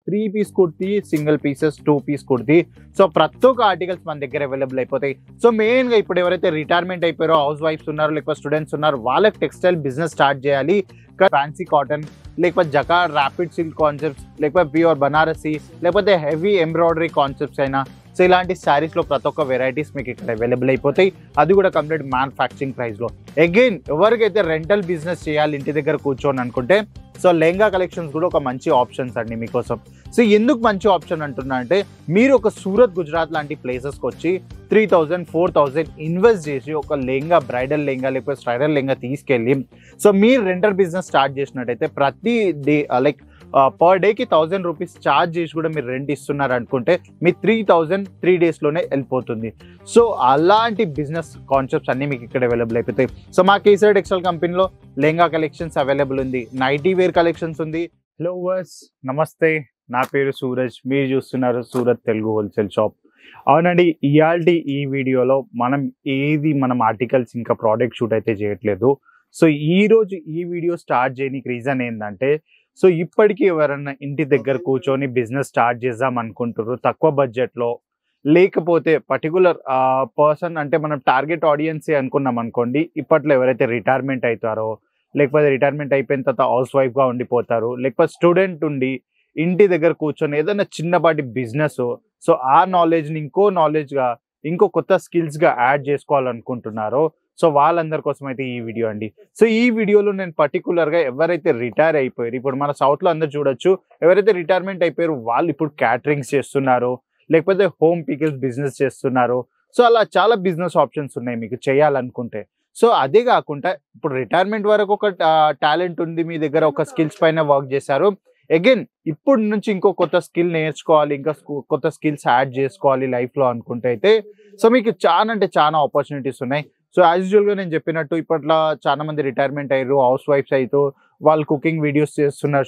3 piece kurti, single pieces, 2 piece kurti. So ప్రతి ఒక్క articles మన దగ్గర అవైలబుల్ అయిపోతాయి. సో మెయిన్గా ఇప్పుడు ఎవరైతే రిటైర్మెంట్ అయిపోయారో, హౌస్ వైఫ్స్ ఉన్నారు, లేకపోతే స్టూడెంట్స్ ఉన్నారు, వాళ్ళకి టెక్స్టైల్ బిజినెస్ స్టార్ట్ చేయాలి. ఫ్యాన్సీ కాటన్, లేకపోతే జకార్డ్, ర్యాపిడ్ సిల్క్ కాన్సెప్ట్స్, లేకపోతే ప్యూర్ బనారసి, లేకపోతే హెవీ ఎంబ్రాయిడరీ కాన్సెప్ట్స్ అయినా, సో ఇలాంటి శారీస్లో ప్రతి ఒక్క వెరైటీస్ మీకు ఇక్కడ అవైలబుల్ అయిపోతాయి. అది కూడా కంప్లీట్ మ్యానుఫ్యాక్చరింగ్ ప్రైస్లో. అగైన్ ఎవరికైతే రెంటల్ బిజినెస్ చేయాలి ఇంటి దగ్గర కూర్చొని అనుకుంటే, సో లెహంగా కలెక్షన్స్ కూడా ఒక మంచి ఆప్షన్స్ అండి మీకోసం. సో ఎందుకు మంచి ఆప్షన్ అంటున్నా అంటే, మీరు ఒక సూరత్, గుజరాత్ లాంటి ప్లేసెస్కి వచ్చి 3000, 4000 ఇన్వెస్ట్ చేసి ఒక లెహంగా, బ్రైడల్ లెహంగా లేకపోతే స్ట్రైడల్ లెహంగా తీసుకెళ్ళి, సో మీరు రెంటల్ బిజినెస్ స్టార్ట్ చేసినట్టయితే ప్రతి డే లైక్ పర్ డేకి 1000 రూపీస్ ఛార్జ్ చేసి కూడా మీరు రెంట్ ఇస్తున్నారు అనుకుంటే మీ 3000 3 డేస్లోనే వెళ్ళిపోతుంది. సో అలాంటి బిజినెస్ కాన్సెప్ట్స్ అన్నీ మీకు ఇక్కడ అవైలబుల్ అయిపోతాయి. సో మా కేసర్ టెక్స్టైల్ కంపెనీలో లెహంగా కలెక్షన్స్ అవైలబుల్ ఉంది, నైటీ వేర్ కలెక్షన్స్ ఉంది. హలో వర్స్, నమస్తే, నా పేరు సూరజ్, మీరు చూస్తున్నారు సూరత్ తెలుగు హోల్సేల్ షాప్. అవునండి, ఇయాల్టి ఈ వీడియోలో మనం ఆర్టికల్స్ ఇంకా ప్రోడక్ట్ షూట్ అయితే చేయట్లేదు. సో ఈరోజు ఈ వీడియో స్టార్ట్ చేయడానికి రీజన్ ఏంటంటే, సో ఇప్పటికీ ఎవరన్నా ఇంటి దగ్గర కూర్చొని బిజినెస్ స్టార్ట్ చేద్దాం అనుకుంటారు తక్కువ బడ్జెట్లో, లేకపోతే పర్టికులర్ పర్సన్ అంటే మనం టార్గెట్ ఆడియన్సే అనుకున్నాం అనుకోండి. ఇప్పట్లో ఎవరైతే రిటైర్మెంట్ అవుతారో, లేకపోతే రిటైర్మెంట్ అయిపోయిన తర్వాత హౌస్ వైఫ్గా ఉండిపోతారు, లేకపోతే స్టూడెంట్ ఉండి ఇంటి దగ్గర కూర్చొని ఏదైనా చిన్నపాటి బిజినెస్, సో ఆ నాలెడ్జ్ని ఇంకో కొత్త స్కిల్స్గా యాడ్ చేసుకోవాలనుకుంటున్నారో, సో వాళ్ళందరి కోసం అయితే ఈ వీడియో అండి. సో ఈ వీడియోలో నేను పర్టికులర్గా ఎవరైతే రిటైర్ అయిపోయారు, ఇప్పుడు మన సౌత్లో అందరు చూడొచ్చు, ఎవరైతే రిటైర్మెంట్ అయిపోయారు వాళ్ళు ఇప్పుడు క్యాటరింగ్స్ చేస్తున్నారు, లేకపోతే హోమ్ పికిల్స్ బిజినెస్ చేస్తున్నారు. సో అలా చాలా బిజినెస్ ఆప్షన్స్ ఉన్నాయి మీకు చేయాలనుకుంటే. సో అదే కాకుండా ఇప్పుడు రిటైర్మెంట్ వరకు ఒక టాలెంట్ ఉంది మీ దగ్గర, ఒక స్కిల్స్ పైన వర్క్ చేశారు. అగైన్ ఇప్పుడు నుంచి ఇంకో కొత్త స్కిల్ నేర్చుకోవాలి, ఇంకా కొత్త స్కిల్స్ యాడ్ చేసుకోవాలి లైఫ్లో అనుకుంటే అయితే, సో మీకు చాలా ఆపర్చునిటీస్ ఉన్నాయి. సో యాజ్ యూజువల్గా నేను చెప్పినట్టు ఇప్పట్లో చాలా మంది రిటైర్మెంట్ అయ్యారు, హౌస్ వైఫ్స్ అయితే వాళ్ళు కుకింగ్ వీడియోస్ చేస్తున్నారు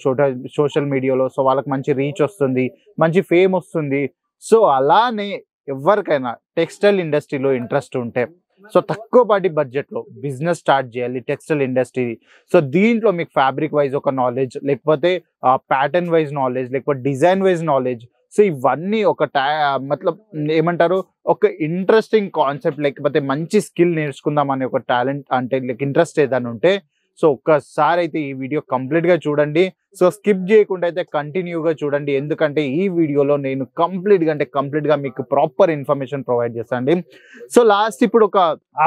సోషల్ మీడియాలో. సో వాళ్ళకి మంచి రీచ్ వస్తుంది, మంచి ఫేమ్ వస్తుంది. సో అలానే ఎవరికైనా టెక్స్టైల్ ఇండస్ట్రీలో ఇంట్రెస్ట్ ఉంటే, సో తక్కువపాటి బడ్జెట్లో బిజినెస్ స్టార్ట్ చేయాలి టెక్స్టైల్ ఇండస్ట్రీ. సో దీంట్లో మీకు ఫ్యాబ్రిక్ వైజ్ ఒక నాలెడ్జ్, లేకపోతే ప్యాటర్న్ వైజ్ నాలెడ్జ్, లేకపోతే డిజైన్ వైజ్ నాలెడ్జ్, సో ఇవన్నీ ఒక ఏమంటారు, ఒక ఇంట్రెస్టింగ్ కాన్సెప్ట్, లేకపోతే మంచి స్కిల్ నేర్చుకుందాం అనే ఒక టాలెంట్ అంటే లైక్ ఇంట్రెస్ట్ ఏదైనా ఉంటే, సో ఒక్కసారి అయితే ఈ వీడియో కంప్లీట్గా చూడండి. సో స్కిప్ చేయకుండా అయితే కంటిన్యూగా చూడండి, ఎందుకంటే ఈ వీడియోలో నేను కంప్లీట్గా మీకు ప్రాపర్ ఇన్ఫర్మేషన్ ప్రొవైడ్ చేస్తాను. సో లాస్ట్ ఇప్పుడు ఒక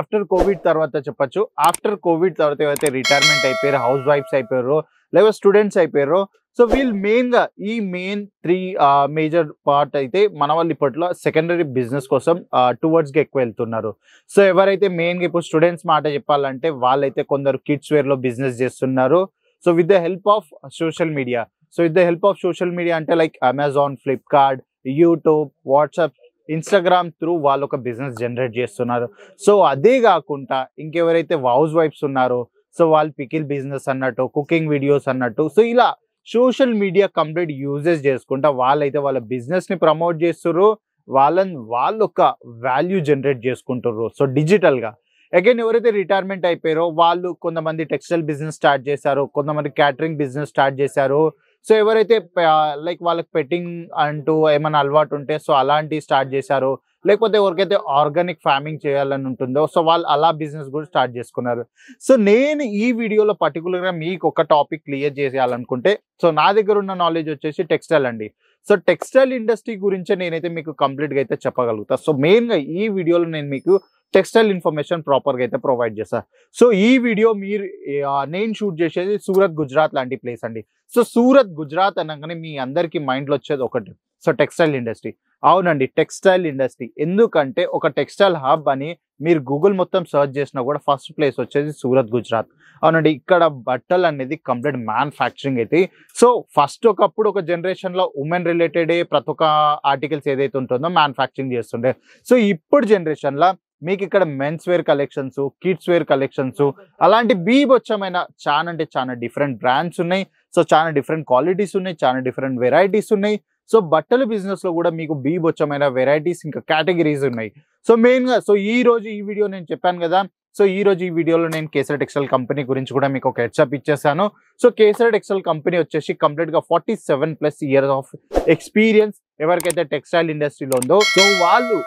ఆఫ్టర్ కోవిడ్ తర్వాత చెప్పచ్చు, ఆఫ్టర్ కోవిడ్ తర్వాత ఏవైతే రిటైర్మెంట్ అయిపోయారో, హౌస్ వైఫ్స్ అయిపోయారో, లేకపోతే స్టూడెంట్స్ అయిపోయారో, సో వీళ్ళు మెయిన్గా ఈ మెయిన్ 3 మేజర్ పార్ట్ అయితే మన వాళ్ళు ఇప్పట్లో సెకండరీ బిజినెస్ కోసం టువర్డ్స్గా ఎక్కువ వెళ్తున్నారు. సో ఎవరైతే మెయిన్గా ఇప్పుడు స్టూడెంట్స్ మాట చెప్పాలంటే, వాళ్ళైతే కొందరు కిడ్స్ వేర్లో బిజినెస్ చేస్తున్నారు. So with the help of social media, అంటే like Amazon, Flipkart, YouTube, WhatsApp, Instagram through వాళ్ళు ఒక బిజినెస్ జనరేట్ చేస్తున్నారు. సో అదే కాకుండా ఇంకెవరైతే హౌస్ వైఫ్స్ ఉన్నారో, సో వాళ్ళు పికిల్ బిజినెస్ అన్నట్టు, కుకింగ్ వీడియోస్ అన్నట్టు, సో ఇలా సోషల్ మీడియా కంప్లీట్ యూజెస్ చేసుకుంటా వాళ్ళైతే వాళ్ళ బిజినెస్ని ప్రమోట్ చేస్తున్నారు, వాళ్ళు ఒక వాల్యూ జనరేట్ చేసుకుంటారు సో డిజిటల్గా. అగైన్ ఎవరైతే రిటైర్మెంట్ అయిపోయారో వాళ్ళు కొంతమంది టెక్స్టైల్ బిజినెస్ స్టార్ట్ చేశారు, కొంతమంది క్యాటరింగ్ బిజినెస్ స్టార్ట్ చేశారు. సో ఎవరైతే లైక్ వాళ్ళకి పెట్టింగ్ అంటూ ఏమైనా అలవాటు ఉంటే సో అలాంటివి స్టార్ట్ చేశారు, లేకపోతే ఎవరికైతే ఆర్గానిక్ ఫార్మింగ్ చేయాలని ఉంటుందో సో వాళ్ళు అలా బిజినెస్ కూడా స్టార్ట్ చేసుకున్నారు. సో నేను ఈ వీడియోలో పర్టికులర్గా మీకు ఒక టాపిక్ క్లియర్ చేయాలనుకుంటే, సో నా దగ్గర ఉన్న నాలెడ్జ్ వచ్చేసి టెక్స్టైల్ అండి. సో టెక్స్టైల్ ఇండస్ట్రీ గురించే నేనైతే మీకు కంప్లీట్గా అయితే చెప్పగలుగుతా. సో మెయిన్గా ఈ వీడియోలో నేను మీకు టెక్స్టైల్ ఇన్ఫర్మేషన్ ప్రాపర్గా అయితే ప్రొవైడ్ చేస్తాను. సో ఈ వీడియో నేను షూట్ చేసేది సూరత్, గుజరాత్ లాంటి ప్లేస్ అండి. సో సూరత్, గుజరాత్ అనగానే మీ అందరికీ మైండ్లో వచ్చేది ఒకటి, సో టెక్స్టైల్ ఇండస్ట్రీ. అవునండి, టెక్స్టైల్ ఇండస్ట్రీ. ఎందుకంటే ఒక టెక్స్టైల్ హబ్ అని మీరు గూగుల్ మొత్తం సర్చ్ చేసినా కూడా ఫస్ట్ ప్లేస్ వచ్చేది సూరత్, గుజరాత్. అవునండి, ఇక్కడ బట్టలు అనేది కంప్లీట్ మ్యానుఫ్యాక్చరింగ్ అయితే. సో ఫస్ట్ ఒకప్పుడు ఒక జనరేషన్లో ఉమెన్ రిలేటెడ్ ప్రతి ఒక్క ఆర్టికల్స్ ఏదైతే ఉంటుందో మ్యానుఫ్యాక్చరింగ్ చేస్తుండే. సో ఇప్పుడు జనరేషన్లో మీకు ఇక్కడ men's wear collections, kids wear collections, అలాంటి బీభత్సమైన చాలా డిఫరెంట్ బ్రాండ్స్ ఉన్నాయి. సో చాలా డిఫరెంట్ క్వాలిటీస్ ఉన్నాయి, చాలా డిఫరెంట్ వెరైటీస్ ఉన్నాయి. సో బట్టల బిజినెస్లో కూడా మీకు బీభత్సమైన వెరైటీస్ ఇంకా కేటగిరీస్ ఉన్నాయి. సో మెయిన్గా ఈ రోజు ఈ వీడియో నేను చెప్పాను కదా, సో ఈ రోజు ఈ వీడియోలో నేను కేసర్ టెక్స్టైల్ కంపెనీ గురించి కూడా మీకు ఒక హెడ్సప్ ఇచ్చేసాను. సో కేసర్ టెక్స్టైల్ కంపెనీ వచ్చేసి కంప్లీట్ గా 47+ ఇయర్స్ ఆఫ్ ఎక్స్పీరియన్స్ ఎవరికైతే టెక్స్టైల్ ఇండస్ట్రీలో ఉందో, సో వాళ్ళు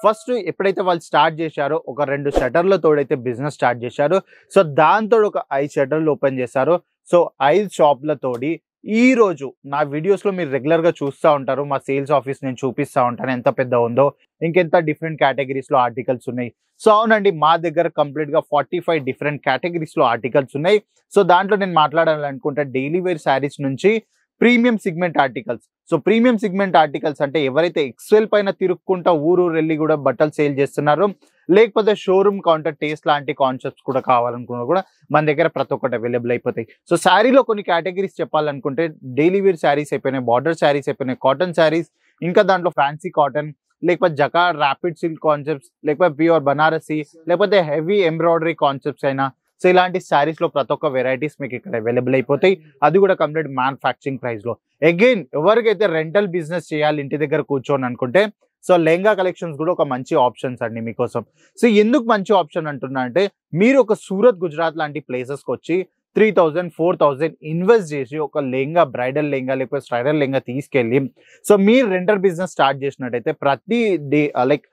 ఫస్ట్ ఎప్పుడైతే వాళ్ళు స్టార్ట్ చేశారో ఒక 2 షటర్లతో అయితే బిజినెస్ స్టార్ట్ చేశారు. సో దాంతో ఒక 5 షటర్లు ఓపెన్ చేశారు. సో 5 షాప్లతోటి ఈ రోజు నా వీడియోస్ లో మీరు రెగ్యులర్ గా చూస్తూ ఉంటారు. మా సేల్స్ ఆఫీస్ నేను చూపిస్తూ ఉంటాను ఎంత పెద్ద ఉందో, ఇంకెంత డిఫరెంట్ కేటగిరీస్ లో ఆర్టికల్స్ ఉన్నాయి. సో అవునండి, మా దగ్గర కంప్లీట్ గా 45 డిఫరెంట్ కేటగిరీస్ లో ఆర్టికల్స్ ఉన్నాయి. సో దాంట్లో నేను మాట్లాడాలనుకుంటే డైలీ వేర్ శారీస్ నుంచి premium segment articles. So premium segment articles అంటే ఎవరైతే ఎక్సెల్ పైన తిరుక్కుంటా ఊరు వెళ్ళి కూడా బట్టలు సేల్ చేస్తున్నారో, లేకపోతే షోరూమ్ కౌంటర్ టేస్ట్ లాంటి కాన్సెప్ట్స్ కూడా కావాలనుకున్నా కూడా మన దగ్గర ప్రతి ఒక్కటి అవైలబుల్ అయిపోతాయి. సో శారీలో కొన్ని కేటగిరీస్ చెప్పాలనుకుంటే డైలీ వేర్ శారీస్ అయిపోయినాయి, బార్డర్ శారీస్ అయిపోయినాయి, కాటన్ శారీస్, ఇంకా దాంట్లో ఫ్యాన్సీ కాటన్, లేకపోతే జకార్డ్ ర్యాపిడ్ సిల్క్ కాన్సెప్ట్స్, లేకపోతే ప్యూర్ బనారసి, లేకపోతే హెవీ ఎంబ్రాయిడరీ కాన్సెప్ట్స్ అయినా. సో ఇలాంటి శారీస్ లో ప్రతి ఒక్క వెరైటీస్ మీకు ఇక్కడ అవైలబుల్ అయిపోతాయి. అది కూడా కంప్లీట్ మ్యానుఫ్యాక్చరింగ్ ప్రైస్ లో. అగైన్ ఎవరికైతే రెంటల్ బిజినెస్ చేయాలి ఇంటి దగ్గర కూర్చొని అనుకుంటే, సో లెహంగా కలెక్షన్స్ కూడా ఒక మంచి ఆప్షన్స్ అండి మీకోసం. సో ఎందుకు మంచి ఆప్షన్ అంటున్నా అంటే, మీరు ఒక సూరత్, గుజరాత్ లాంటి ప్లేసెస్కి వచ్చి 3000 4000 ఇన్వెస్ట్ చేసి ఒక లెహంగా, బ్రైడల్ లెహంగా లేకపోతే స్ట్రైడల్ లెహంగా తీసుకెళ్ళి సో మీరు రెంటల్ బిజినెస్ స్టార్ట్ చేసినట్టయితే ప్రతి డే లైక్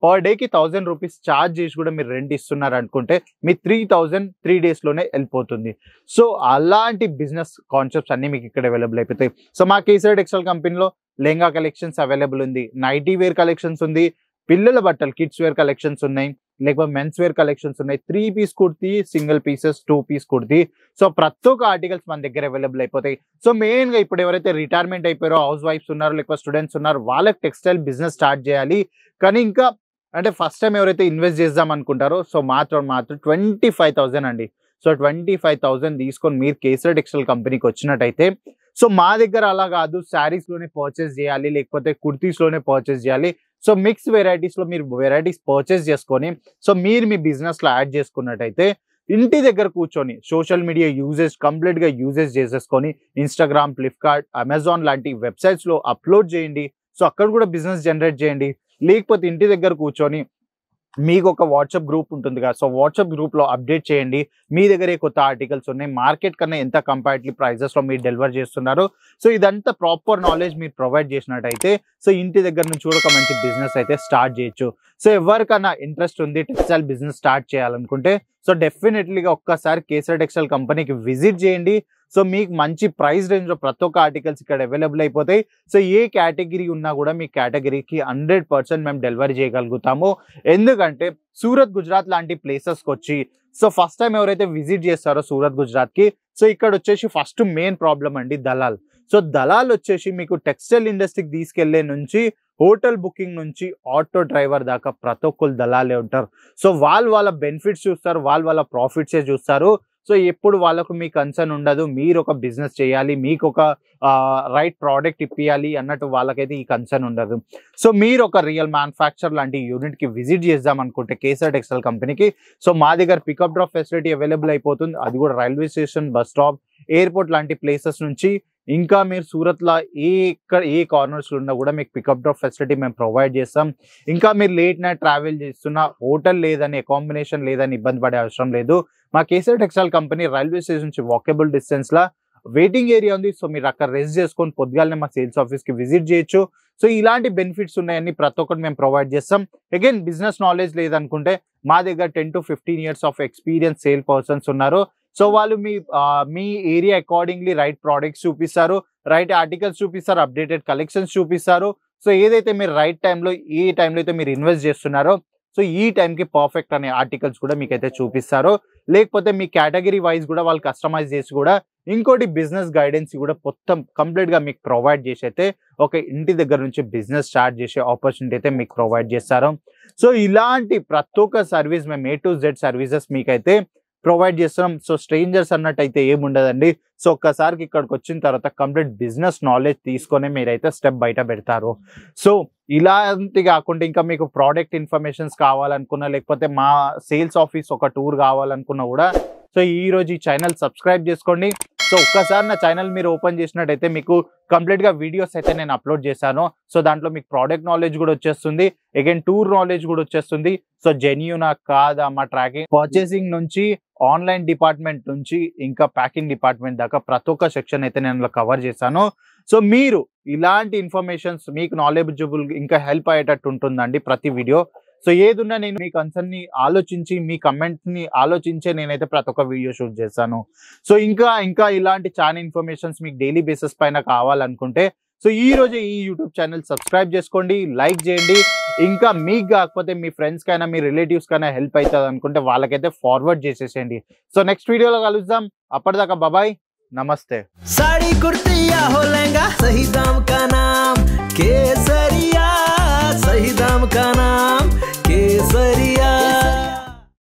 పర్ డేకి 1000 రూపీస్ ఛార్జ్ చేసి కూడా మీరు రెంట్ ఇస్తున్నారు అనుకుంటే మీ 3000 3 డేస్లోనే వెళ్ళిపోతుంది. సో అలాంటి బిజినెస్ కాన్సెప్ట్స్ అన్ని మీకు ఇక్కడ అవైలబుల్ అయిపోతాయి. సో మా కేసర్ టెక్స్టైల్ కంపెనీలో లెహంగా కలెక్షన్స్ అవైలబుల్ ఉంది, నైటీ వేర్ కలెక్షన్స్ ఉంది, పిల్లల బట్టలు కిడ్స్ వేర్ కలెక్షన్స్ ఉన్నాయి, లేకపోతే మెన్స్ వేర్ కలెక్షన్స్ ఉన్నాయి, 3 piece kurti, single pieces, 2 piece kurti. So ప్రతి ఒక్క ఆర్టికల్స్ మన దగ్గర అవైలబుల్ అయిపోతాయి. సో మెయిన్ గా ఇప్పుడు ఎవరైతే రిటైర్మెంట్ అయిపోయారో, హౌస్ వైఫ్స్ ఉన్నారు, లేకపోతే స్టూడెంట్స్ ఉన్నారు, వాళ్ళకి టెక్స్టైల్ బిజినెస్ స్టార్ట్ చేయాలి. కానీ ఇంకా అంటే ఫస్ట్ టైం ఎవరైతే ఇన్వెస్ట్ చేద్దాం అనుకుంటారో సో మాత్రం 25,000 అండి. సో 25,000 తీసుకొని మీరు కేసర్ టెక్స్టైల్ కంపెనీకి వచ్చినట్టయితే, సో మా దగ్గర అలా కాదు శారీస్ లోనే పర్చేస్ చేయాలి, లేకపోతే కుర్తీస్ లోనే పర్చేస్ చేయాలి. సో మిక్స్ వెరైటీస్ లో మీరు వెరైటీస్ పర్చేస్ చేసుకొని సో మీరు మీ బిజినెస్ లో యాడ్ చేసుకున్నట్టయితే ఇంటి దగ్గర కూర్చొని సోషల్ మీడియా యూజెస్ కంప్లీట్ గా యూజెస్ చేసేసుకొని ఇన్స్టాగ్రామ్, ఫ్లిప్కార్ట్, అమెజాన్ లాంటి వెబ్సైట్స్ లో అప్లోడ్ చేయండి. సో అక్కడ కూడా బిజినెస్ జనరేట్ చేయండి. లేకపోతే ఇంటి దగ్గర కూర్చొని మీకు ఒక వాట్సాప్ గ్రూప్ ఉంటుంది కదా, సో వాట్సాప్ గ్రూప్ లో అప్డేట్ చేయండి. మీ దగ్గర కొత్త ఆర్టికల్స్ ఉన్నాయి, మార్కెట్ కన్నా ఎంత కంపారిటివ్ ప్రైజెస్ లో మీరు డెలివర్ చేస్తున్నారు. సో ఇదంతా ప్రాపర్ నాలెడ్జ్ మీరు ప్రొవైడ్ చేసినట్టయితే సో ఇంటి దగ్గర నుంచి కూడా ఒక మంచి బిజినెస్ అయితే స్టార్ట్ చేయొచ్చు. సో ఎవరికైనా ఇంట్రెస్ట్ ఉంది టెక్స్టైల్ బిజినెస్ స్టార్ట్ చేయాలనుకుంటే సో డెఫినెట్లీగా ఒక్కసారి కేసర్ టెక్స్టైల్ కంపెనీకి విజిట్ చేయండి. సో మీకు మంచి ప్రైస్ రేంజ్ లో ప్రతి ఒక్క ఆర్టికల్స్ ఇక్కడ అవైలబుల్ అయిపోతాయి. సో ఏ కేటగిరీ ఉన్నా కూడా మీ కేటగిరీకి 100% మేము డెలివరీ చేయగలుగుతాము. ఎందుకంటే సూరత్, గుజరాత్ లాంటి ప్లేసెస్కి వచ్చి సో ఫస్ట్ టైం ఎవరైతే విజిట్ చేస్తారో సూరత్, గుజరాత్ కి, సో ఇక్కడ వచ్చేసి ఫస్ట్ మెయిన్ ప్రాబ్లం అండి దలాల్. సో దలాల్ వచ్చేసి మీకు టెక్స్టైల్ ఇండస్ట్రీకి తీసుకెళ్లే నుంచి హోటల్ బుకింగ్ నుంచి ఆటో డ్రైవర్ దాకా ప్రతి ఒక్కరు దళాలే ఉంటారు. సో వాళ్ళ బెనిఫిట్స్ చూస్తారు, వాళ్ళ ప్రాఫిట్సే చూస్తారు. సో ఎప్పుడు వాళ్ళకు మీ కన్సర్న్ ఉండదు, మీరు ఒక బిజినెస్ చేయాలి, మీకు ఒక రైట్ ప్రోడక్ట్ ఇప్పియాలి అన్నట్టు వాళ్ళకైతే ఈ కన్సర్న్ ఉండదు. సో మీరు ఒక రియల్ మ్యానుఫ్యాక్చర్ లాంటి యూనిట్కి విజిట్ చేద్దాం అనుకుంటే కేసర్ టెక్స్టైల్ కంపెనీకి సో మా దగ్గర పికప్ డ్రాప్ ఫెసిలిటీ అవైలబుల్ అయిపోతుంది. అది కూడా railway station, bus stop, airport లాంటి ప్లేసెస్ నుంచి. ఇంకా మీరు సూరత్లో ఏ కార్నర్స్లో ఉన్నా కూడా మీకు పికప్ డ్రాప్ ఫెసిలిటీ మేము ప్రొవైడ్ చేస్తాం. ఇంకా మీరు లేట్ నైట్ ట్రావెల్ చేస్తున్నా హోటల్ లేదని, అకామిడేషన్ లేదని ఇబ్బంది పడే అవసరం లేదు. మా kesar textile company railway station నుంచి వాకబుల్ డిస్టెన్స్ లా వెయిటింగ్ ఏరియా ఉంది. సో మీరు అక్కడ రెస్ట్ చేసుకొని పొద్దుగాలనే మా సేల్స్ ఆఫీస్కి విజిట్ చేయొచ్చు. సో ఇలాంటి బెనిఫిట్స్ ఉన్నాయని ప్రతి ఒక్కటి మేము ప్రొవైడ్ చేస్తాం. అగైన్ బిజినెస్ నాలెడ్జ్ లేదనుకుంటే మా దగ్గర 10 to 15 years of experience sale persons ఉన్నారు. సో వాళ్ళు మీ ఏరియా అకార్డింగ్లీ రైట్ ప్రోడక్ట్స్ చూపిస్తారు, రైట్ ఆర్టికల్స్ చూపిస్తారు, అప్డేటెడ్ కలెక్షన్స్ చూపిస్తారు. సో ఏదైతే మీరు రైట్ టైంలో ఏ టైంలో అయితే మీరు ఇన్వెస్ట్ చేస్తున్నారో సో ఈ టైంకి పర్ఫెక్ట్ అనే ఆర్టికల్స్ కూడా మీకైతే చూపిస్తారు. లేకపోతే మీ కేటగిరీ వైజ్ కూడా వాళ్ళు కస్టమైజ్ చేసి కూడా ఇంకోటి బిజినెస్ గైడెన్స్ కూడా మొత్తం కంప్లీట్గా మీకు ప్రొవైడ్ చేసి అయితే ఒక ఇంటి దగ్గర నుంచి బిజినెస్ స్టార్ట్ చేసే ఆపర్చునిటీ అయితే మీకు ప్రొవైడ్ చేస్తారు. సో ఇలాంటి ప్రతి ఒక్క సర్వీస్ మేము A to Z సర్వీసెస్ మీకైతే ప్రొవైడ్ చేస్తున్నాం. సో స్ట్రేంజర్స్ అన్నట్టయితే ఏముండదండి. సో ఒక్కసారికి ఇక్కడికి వచ్చిన తర్వాత కంప్లీట్ బిజినెస్ నాలెడ్జ్ తీసుకొని మీరైతే స్టెప్ బయట పెడతారు. సో ఇలాంటి కాకుండా ఇంకా మీకు ప్రోడక్ట్ ఇన్ఫర్మేషన్స్ కావాలనుకున్నా, లేకపోతే మా సేల్స్ ఆఫీస్ ఒక టూర్ కావాలనుకున్నా కూడా సో ఈ రోజు ఈ ఛానల్ సబ్స్క్రైబ్ చేసుకోండి. సో ఒక్కసారి నా ఛానల్ మీరు ఓపెన్ చేసినట్టయితే మీకు కంప్లీట్ గా వీడియోస్ అయితే నేను అప్లోడ్ చేశాను. సో దాంట్లో మీకు ప్రోడక్ట్ నాలెడ్జ్ కూడా వచ్చేస్తుంది, అగైన్ టూర్ నాలెడ్జ్ కూడా వచ్చేస్తుంది. సో జెన్యూనా కాదా మా ట్రాకింగ్, పర్చేసింగ్ నుంచి ఆన్లైన్ డిపార్ట్మెంట్ నుంచి ఇంకా ప్యాకింగ్ డిపార్ట్మెంట్ దాకా ప్రతి ఒక్క సెక్షన్ అయితే నేను కవర్ చేశాను. సో మీరు ఇలాంటి ఇన్ఫర్మేషన్స్ మీకు నాలెడ్జబుల్ ఇంకా హెల్ప్ అయ్యేటట్టు ఉంటుందండి ప్రతి వీడియో. సో ఏదున్నా నేను మీ కన్సర్న్ ని ఆలోచించి మీ కమెంట్ ని ఆలోచించే నేనైతే ప్రతి ఒక్క వీడియో షూట్ చేశాను. సో ఇంకా ఇలాంటి చాలా ఇన్ఫర్మేషన్స్ మీకు డైలీ బేసిస్ పైన కావాలనుకుంటే సో ఈ రోజు ఈ యూట్యూబ్ ఛానల్ సబ్స్క్రైబ్ చేసుకోండి, లైక్ చేయండి. ఇంకా మీకు కాకపోతే మీ ఫ్రెండ్స్ కైనా మీ రిలేటివ్స్ కైనా హెల్ప్ అవుతుంది అనుకుంటే వాళ్ళకైతే ఫార్వర్డ్ చేసేసేయండి. సో నెక్స్ట్ వీడియోలో కలుద్దాం. అప్పటిదాకా బాబాయ్, నమస్తే. साड़ी कुर्ती या हो लहंगा, सही दाम का नाम केसरिया, सही दाम का नाम केसरिया.